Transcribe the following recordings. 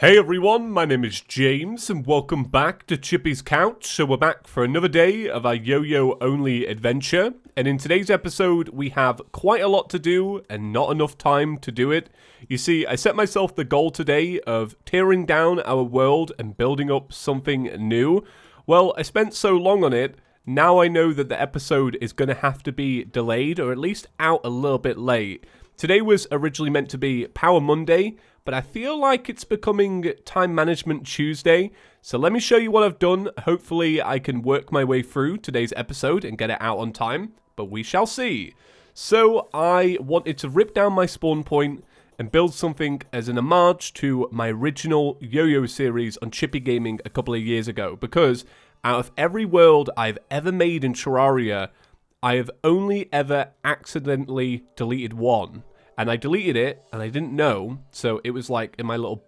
Hey everyone, my name is James and welcome back to ChippysCouch. So we're back for another day of our yo-yo only adventure. And in today's episode, we have quite a lot to do and not enough time to do it. You see, I set myself the goal today of tearing down our world and building up something new. Well, I spent so long on it, now I know that the episode is going to have to be delayed or at least out a little bit late. Today was originally meant to be Power Monday, but I feel like it's becoming Time Management Tuesday. So let me show you what I've done. Hopefully I can work my way through today's episode and get it out on time, but we shall see. So I wanted to rip down my spawn point and build something as an homage to my original yo-yo series on Chippy Gaming a couple of years ago, because out of every world I've ever made in Terraria, I have only ever accidentally deleted one. And I deleted it, and I didn't know, so it was like in my little,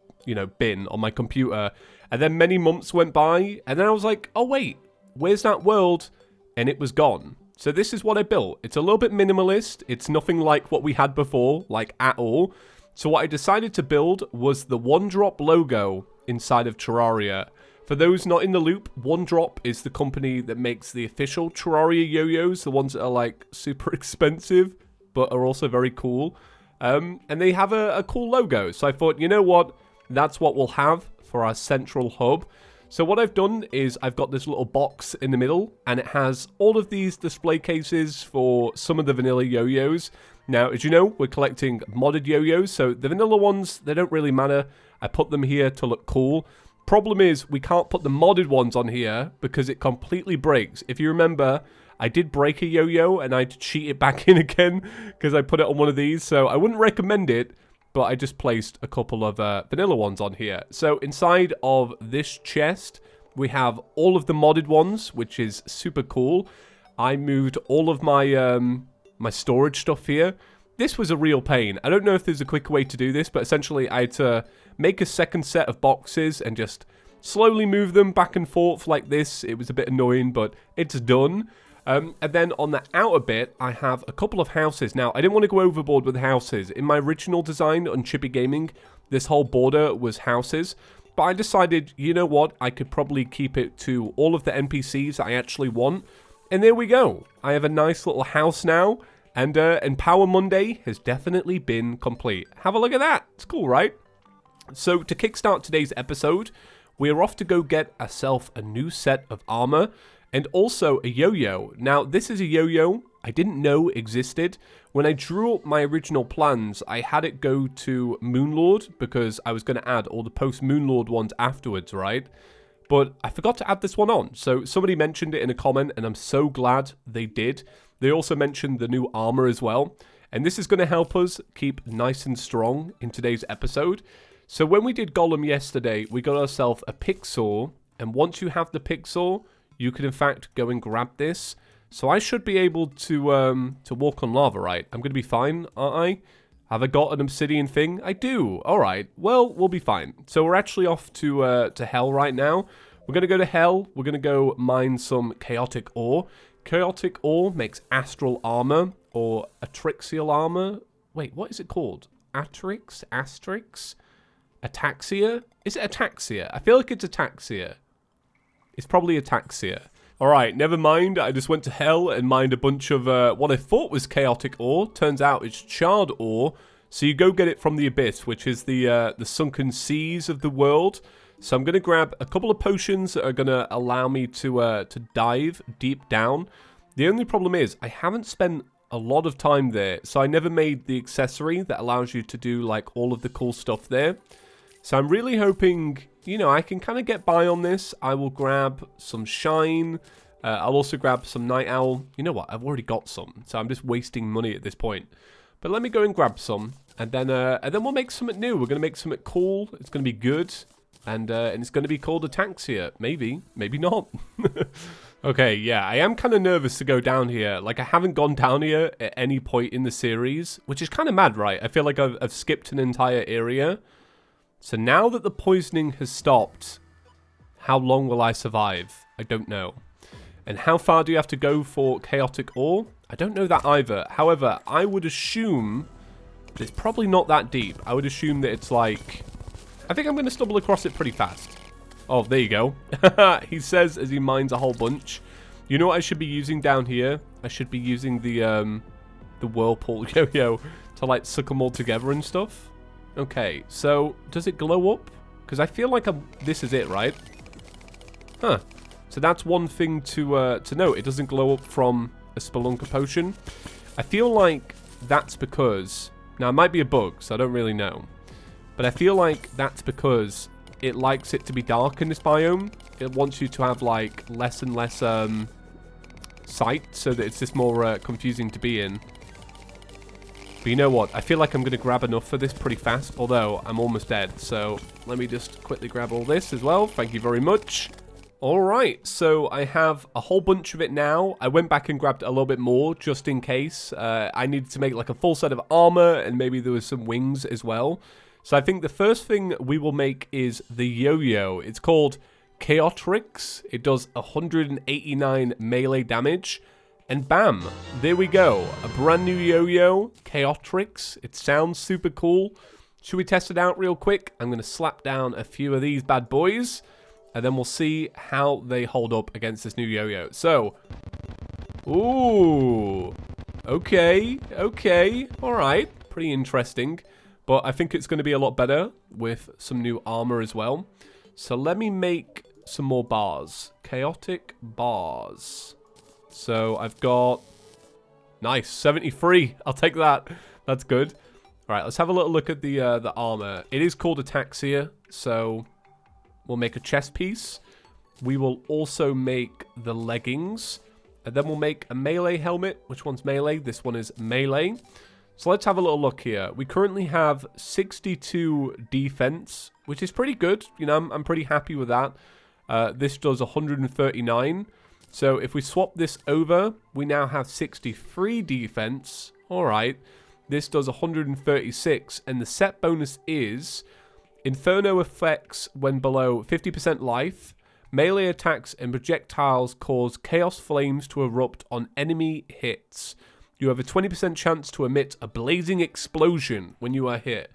bin on my computer. And then many months went by, and then I was like, oh wait, where's that world? And it was gone. So this is what I built. It's a little bit minimalist. It's nothing like what we had before, like at all. So what I decided to build was the One Drop logo inside of Terraria. For those not in the loop, One Drop is the company that makes the official Terraria yo-yos, the ones that are like super expensive, but are also very cool. And they have a cool logo. So I thought, you know what? That's what we'll have for our central hub. So what I've done is I've got this little box in the middle, and it has all of these display cases for some of the vanilla yo-yos. Now, as you know, we're collecting modded yo-yos, so the vanilla ones, they don't really matter. I put them here to look cool. Problem is, we can't put the modded ones on here because it completely breaks. If you remember, I did break a yo-yo and I had to cheat it back in again because I put it on one of these. So I wouldn't recommend it, but I just placed a couple of vanilla ones on here. So inside of this chest, we have all of the modded ones, which is super cool. I moved all of my my storage stuff here. This was a real pain. I don't know if there's a quicker way to do this, but essentially I had to make a second set of boxes and just slowly move them back and forth like this. It was a bit annoying, but it's done. And then on the outer bit, I have a couple of houses. Now, I didn't want to go overboard with houses. In my original design on Chippy Gaming, this whole border was houses. But I decided, you know what? I could probably keep it to all of the NPCs that I actually want. And there we go. I have a nice little house now. And Power Monday has definitely been complete. Have a look at that. It's cool, right? So to kickstart today's episode, we're off to go get ourselves a new set of armor. And also a yo-yo. Now, this is a yo-yo I didn't know existed. When I drew up my original plans, I had it go to Moonlord because I was going to add all the post-Moonlord ones afterwards, right? But I forgot to add this one on. So somebody mentioned it in a comment, and I'm so glad they did. They also mentioned the new armor as well. And this is going to help us keep nice and strong in today's episode. So when we did Golem yesterday, we got ourselves a picksaw. And once you have the picksaw, you can, in fact, go and grab this. So I should be able to walk on lava, right? I'm going to be fine, aren't I? Have I got an obsidian thing? I do. All right. Well, we'll be fine. So we're actually off to hell right now. We're going to go to hell. We're going to go mine some chaotic ore. Chaotic ore makes astral armor or atrixial armor. Wait, what is it called? Atrix? Astrix? Ataxia? Is it ataxia? I feel like it's ataxia. It's probably ataxia. Alright, never mind. I just went to hell and mined a bunch of what I thought was chaotic ore. Turns out it's charred ore. So you go get it from the abyss, which is the sunken seas of the world. So I'm going to grab a couple of potions that are going to allow me to dive deep down. The only problem is I haven't spent a lot of time there. So I never made the accessory that allows you to do like all of the cool stuff there. So I'm really hoping, I can kind of get by on this. I will grab some shine. I'll also grab some night owl. You know what? I've already got some. So I'm just wasting money at this point. But let me go and grab some. And then we'll make something new. We're going to make something cool. It's going to be good. And it's going to be called Ataxia. Maybe. Maybe not. Okay, yeah. I am kind of nervous to go down here. Like, I haven't gone down here at any point in the series. Which is kind of mad, right? I feel like I've skipped an entire area. So now that the poisoning has stopped, how long will I survive? I don't know. And how far do you have to go for chaotic ore? I don't know that either. However, I would assume that it's probably not that deep. I would assume that it's like I think I'm going to stumble across it pretty fast. Oh, there you go. He says as he mines a whole bunch. You know what I should be using down here? I should be using the whirlpool yo-yo to like suck them all together and stuff. Okay, so does it glow up? Because I feel like this is it, right? Huh. So that's one thing to note. It doesn't glow up from a Spelunker potion. I feel like that's because... Now, it might be a bug, so I don't really know. But I feel like that's because it likes it to be dark in this biome. It wants you to have, like, less and less sight, so that it's just more confusing to be in. But you know what? I feel like I'm going to grab enough for this pretty fast, although I'm almost dead. So let me just quickly grab all this as well. Thank you very much. Alright, so I have a whole bunch of it now. I went back and grabbed a little bit more just in case. I needed to make like a full set of armor and maybe there was some wings as well. So I think the first thing we will make is the yo-yo. It's called Chaotrix. It does 189 melee damage. And bam, there we go. A brand new yo-yo, Chaotrix. It sounds super cool. Should we test it out real quick? I'm going to slap down a few of these bad boys. And then we'll see how they hold up against this new yo-yo. So, ooh, okay, all right, pretty interesting. But I think it's going to be a lot better with some new armor as well. So let me make some more bars. Chaotic bars. So I've got, nice, 73. I'll take that. That's good. All right, let's have a little look at the armor. It is called Ataxia, so... We'll make a chest piece. We will also make the leggings. And then we'll make a melee helmet. Which one's melee? This one is melee. So let's have a little look here. We currently have 62 defense, which is pretty good. You know, I'm pretty happy with that. This does 139. So if we swap this over, we now have 63 defense. All right. This does 136. And the set bonus is... Inferno effects when below 50% life. Melee attacks and projectiles cause chaos flames to erupt on enemy hits. You have a 20% chance to emit a blazing explosion when you are hit.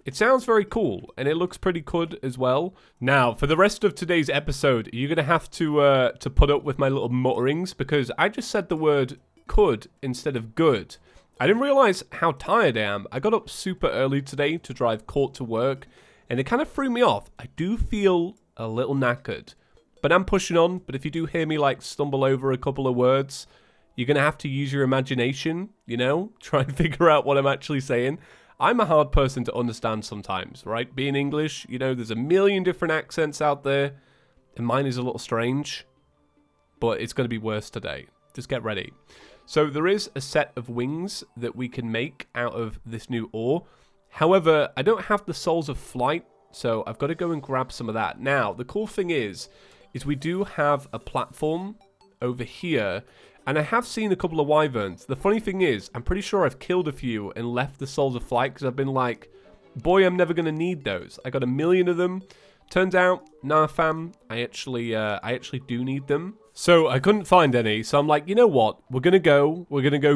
It sounds very cool, and it looks pretty good as well. Now, for the rest of today's episode, you're going to have to put up with my little mutterings, because I just said the word could instead of good. I didn't realize how tired I am. I got up super early today to drive Court to work, and it kind of threw me off. I do feel a little knackered. But I'm pushing on. But if you do hear me like stumble over a couple of words, you're going to have to use your imagination, you know? Try and figure out what I'm actually saying. I'm a hard person to understand sometimes, right? Being English, you know, there's a million different accents out there. And mine is a little strange. But it's going to be worse today. Just get ready. So there is a set of wings that we can make out of this new ore. However, I don't have the Souls of Flight, so I've got to go and grab some of that. Now, the cool thing is we do have a platform over here, and I have seen a couple of wyverns. The funny thing is, I'm pretty sure I've killed a few and left the Souls of Flight, because I've been like, boy, I'm never going to need those. I got a million of them. Turns out, nah fam, I actually do need them. So I couldn't find any, so I'm like, you know what? We're gonna go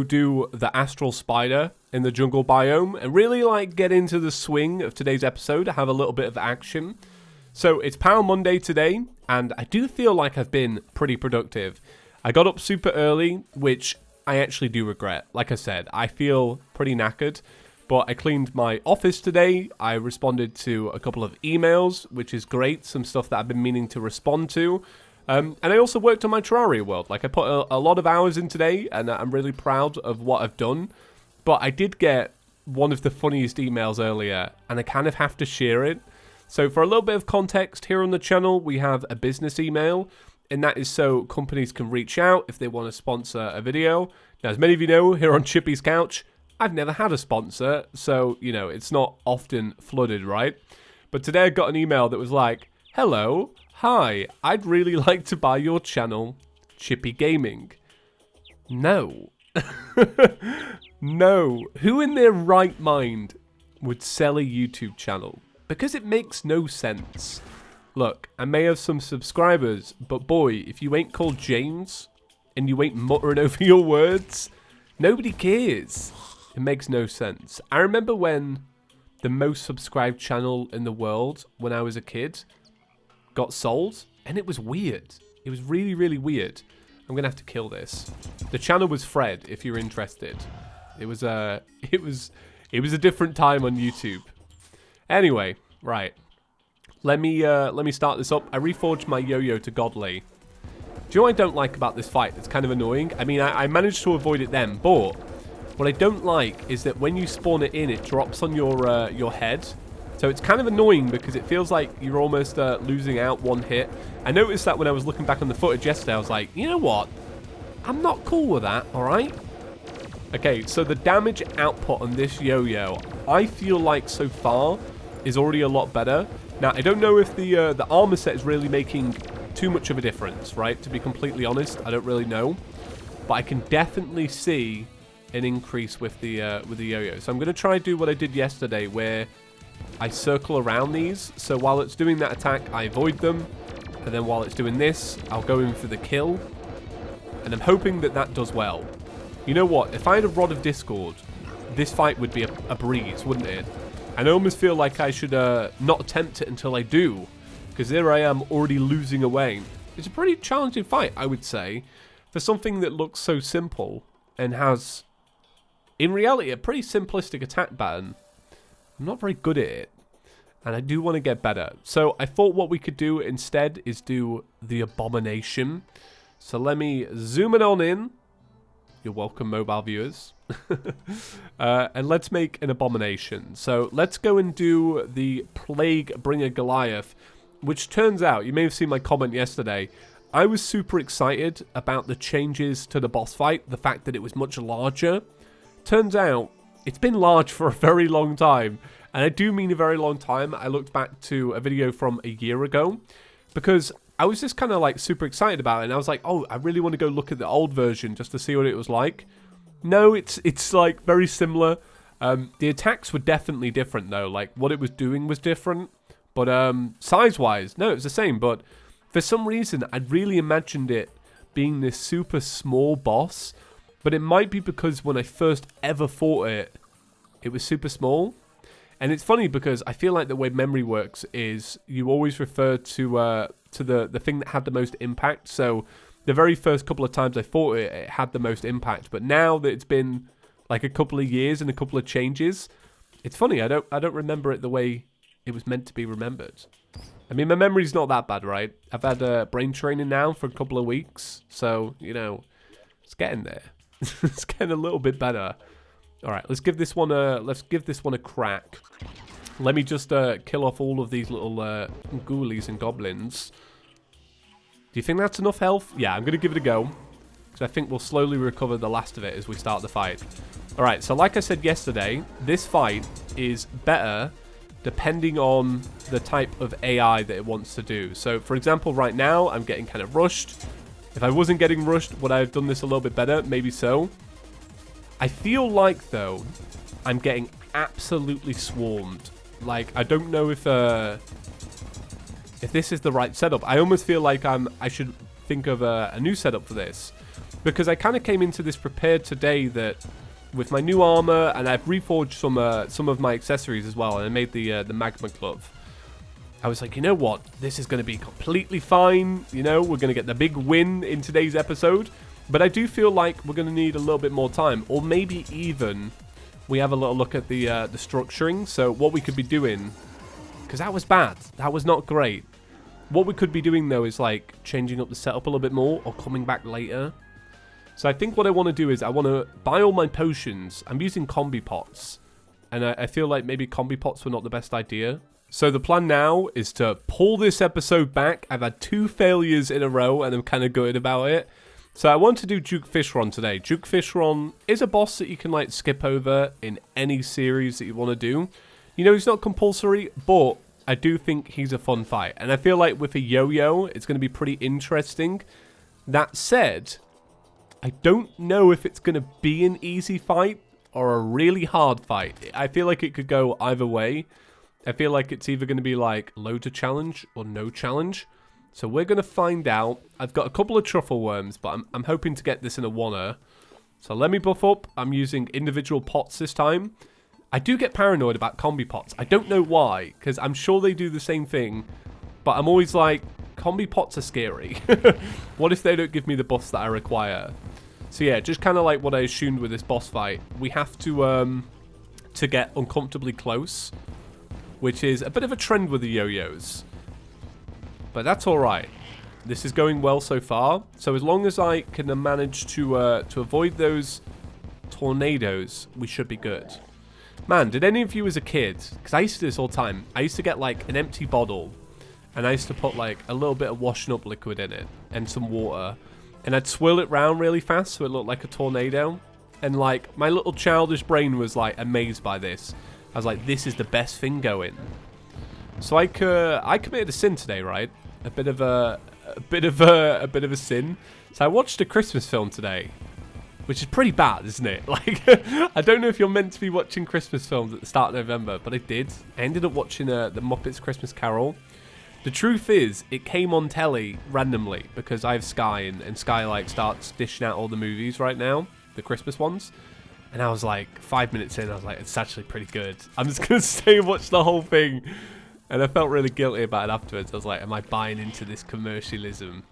do the Astral Spider in the jungle biome and really like get into the swing of today's episode, have a little bit of action. So it's Power Monday today, and I do feel like I've been pretty productive. I got up super early, which I actually do regret. Like I said, I feel pretty knackered. But I cleaned my office today. I responded to a couple of emails, which is great. Some stuff that I've been meaning to respond to. And I also worked on my Terraria world. Like, I put a lot of hours in today, and I'm really proud of what I've done. But I did get one of the funniest emails earlier, and I kind of have to share it. So for a little bit of context, here on the channel, we have a business email. And that is so companies can reach out if they want to sponsor a video. Now, as many of you know, here on ChippysCouch, I've never had a sponsor, so, you know, it's not often flooded, right? But today I got an email that was like, hello, hi, I'd really like to buy your channel, Chippy Gaming. No. No. Who in their right mind would sell a YouTube channel? Because it makes no sense. Look, I may have some subscribers, but boy, if you ain't called James, and you ain't muttering over your words, nobody cares. It makes no sense. I remember when the most subscribed channel in the world when I was a kid got sold, and it was weird. It was really, really weird. I'm gonna have to kill this. The channel was Fred, if you're interested. It was a different time on YouTube. Anyway, right. Let me start this up. I reforged my yo-yo to godly. Do you know what I don't like about this fight? It's kind of annoying. I mean, I managed to avoid it then, but what I don't like is that when you spawn it in, it drops on your head. So it's kind of annoying because it feels like you're almost losing out one hit. I noticed that when I was looking back on the footage yesterday, I was like, you know what? I'm not cool with that, all right? Okay, so the damage output on this yo-yo, I feel like so far is already a lot better. Now, I don't know if the armor set is really making too much of a difference, right? To be completely honest, I don't really know. But I can definitely see an increase with the yo-yo. So I'm going to try and do what I did yesterday, where I circle around these. So while it's doing that attack, I avoid them. And then while it's doing this, I'll go in for the kill. And I'm hoping that that does well. You know what? If I had a Rod of Discord, this fight would be a breeze, wouldn't it? And I almost feel like I should not attempt it until I do. Because there I am already losing away. It's a pretty challenging fight, I would say, for something that looks so simple and has, in reality, a pretty simplistic attack pattern. I'm not very good at it, and I do want to get better. So I thought what we could do instead is do the abomination. So let me zoom it on in. You're welcome, mobile viewers. And let's make an abomination. So let's go and do the Plague Bringer Goliath, which turns out, you may have seen my comment yesterday, I was super excited about the changes to the boss fight, the fact that it was much larger. Turns out, it's been large for a very long time, and I do mean a very long time. I looked back to a video from a year ago, because I was just kind of like super excited about it, and I was like, oh, I really want to go look at the old version just to see what it was like. No, it's like very similar. The attacks were definitely different though, like what it was doing was different. But size-wise, no, it was the same. But for some reason, I'd really imagined it being this super small boss. But it might be because when I first ever fought it, it was super small. And it's funny because I feel like the way memory works is you always refer to the thing that had the most impact. So the very first couple of times I fought it, it had the most impact. But now that it's been like a couple of years and a couple of changes, it's funny. I don't remember it the way it was meant to be remembered. I mean, my memory's not that bad, right? I've had brain training now for a couple of weeks, so you know, it's getting there. It's getting a little bit better. All right, let's give this one a crack. Let me just kill off all of these little ghoulies and goblins. Do you think that's enough health? Yeah, I'm gonna give it a go, because I think we'll slowly recover the last of it as we start the fight. All right, so like I said yesterday, this fight is better depending on the type of AI that it wants to do. So, for example, right now, I'm getting kind of rushed. If I wasn't getting rushed, would I have done this a little bit better? Maybe so. I feel like, though, I'm getting absolutely swarmed. Like, I don't know if this is the right setup. I almost feel like I should think of a new setup for this. Because I kind of came into this prepared today that with my new armor, and I've reforged some of my accessories as well, and I made the magma glove. I was like, you know what? This is going to be completely fine. You know, we're going to get the big win in today's episode. But I do feel like we're going to need a little bit more time, or maybe even we have a little look at the structuring. So what we could be doing, because that was bad. That was not great. What we could be doing though is like changing up the setup a little bit more, or coming back later. So I think what I want to do is I want to buy all my potions. I'm using combi pots, and I feel like maybe combi pots were not the best idea. So the plan now is to pull this episode back. I've had 2 failures in a row, and I'm kind of gutted about it. So I want to do Duke Fishron today. Duke Fishron is a boss that you can like skip over in any series that you want to do. You know, he's not compulsory, but I do think he's a fun fight. And I feel like with a yo-yo, it's going to be pretty interesting. That said, I don't know if it's going to be an easy fight or a really hard fight. I feel like it could go either way. I feel like it's either going to be like loads of challenge or no challenge. So we're going to find out. I've got a couple of truffle worms, but I'm hoping to get this in a 1er. So let me buff up. I'm using individual pots this time. I do get paranoid about combi pots. I don't know why, because I'm sure they do the same thing, but I'm always like, combi pots are scary. What if they don't give me the buffs that I require? So yeah, just kind of like what I assumed with this boss fight. We have to get uncomfortably close, which is a bit of a trend with the yo-yos. But that's alright. This is going well so far. So as long as I can manage to avoid those tornadoes, we should be good. Man, did any of you as a kid, because I used to do this all the time, I used to get like an empty bottle, and I used to put like a little bit of washing up liquid in it, and some water, and I'd swirl it round really fast so it looked like a tornado, and like, my little childish brain was like amazed by this. I was like, this is the best thing going. So I committed a sin today, right? A bit of a sin. So I watched a Christmas film today, which is pretty bad, isn't it? Like, I don't know if you're meant to be watching Christmas films at the start of November, but I did. I ended up watching the Muppets Christmas Carol. The truth is, it came on telly randomly because I have Sky, and Sky like starts dishing out all the movies right now, the Christmas ones. And I was like, 5 minutes in, I was like, it's actually pretty good. I'm just going to stay and watch the whole thing. And I felt really guilty about it afterwards. I was like, am I buying into this commercialism?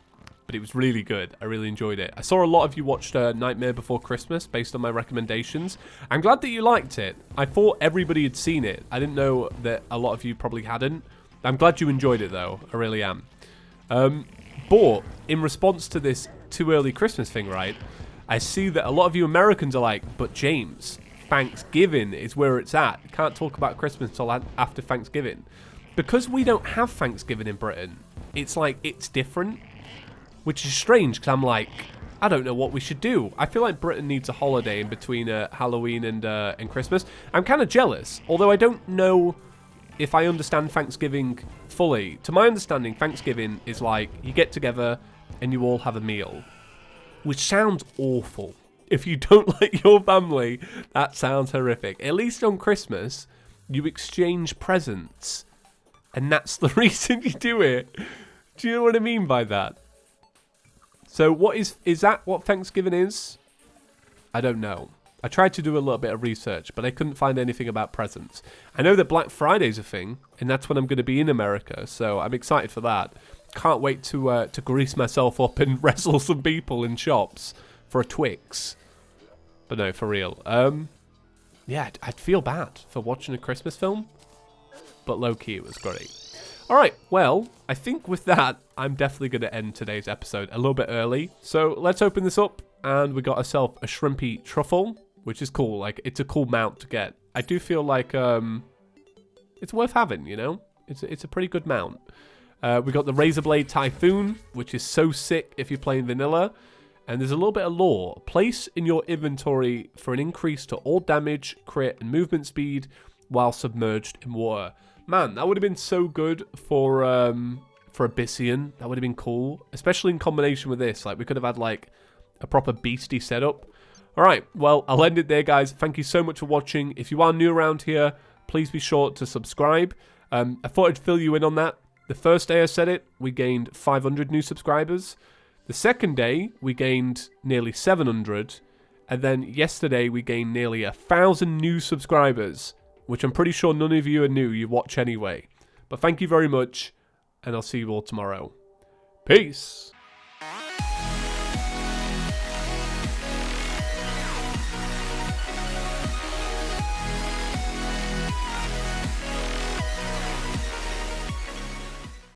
But it was really good. I really enjoyed it. I saw a lot of you watched Nightmare Before Christmas based on my recommendations. I'm glad that you liked it. I thought everybody had seen it. I didn't know that a lot of you probably hadn't. I'm glad you enjoyed it, though. I really am. But in response to this too early Christmas thing, right, I see that a lot of you Americans are like, but James, Thanksgiving is where it's at. You can't talk about Christmas until after Thanksgiving. Because we don't have Thanksgiving in Britain, it's like, it's different. Which is strange, because I'm like, I don't know what we should do. I feel like Britain needs a holiday in between Halloween and Christmas. I'm kind of jealous, although I don't know if I understand Thanksgiving fully. To my understanding, Thanksgiving is like, you get together and you all have a meal. Which sounds awful. If you don't like your family, that sounds horrific. At least on Christmas, you exchange presents. And that's the reason you do it. Do you know what I mean by that? So what is that what Thanksgiving is? I don't know. I tried to do a little bit of research, but I couldn't find anything about presents. I know that Black Friday's a thing, and that's when I'm going to be in America, so I'm excited for that. Can't wait to grease myself up and wrestle some people in shops for a Twix. But no, for real. Yeah, I'd feel bad for watching a Christmas film, but low-key it was great. Alright, well, I think with that, I'm definitely going to end today's episode a little bit early. So let's open this up, and we got ourselves a shrimpy truffle, which is cool. Like, it's a cool mount to get. I do feel like it's worth having, you know? It's a pretty good mount. We got the Razor Blade Typhoon, which is so sick if you're playing vanilla. And there's a little bit of lore. Place in your inventory for an increase to all damage, crit, and movement speed while submerged in water. Man, that would have been so good for Abyssian. That would have been cool, especially in combination with this. Like, we could have had like a proper beastie setup. All right, well, I'll end it there, guys. Thank you so much for watching. If you are new around here, please be sure to subscribe. I thought I'd fill you in on that. The first day I said it, we gained 500 new subscribers. The second day, we gained nearly 700. And then yesterday, we gained nearly 1,000 new subscribers, which I'm pretty sure none of you are new. You watch anyway. But thank you very much, and I'll see you all tomorrow. Peace!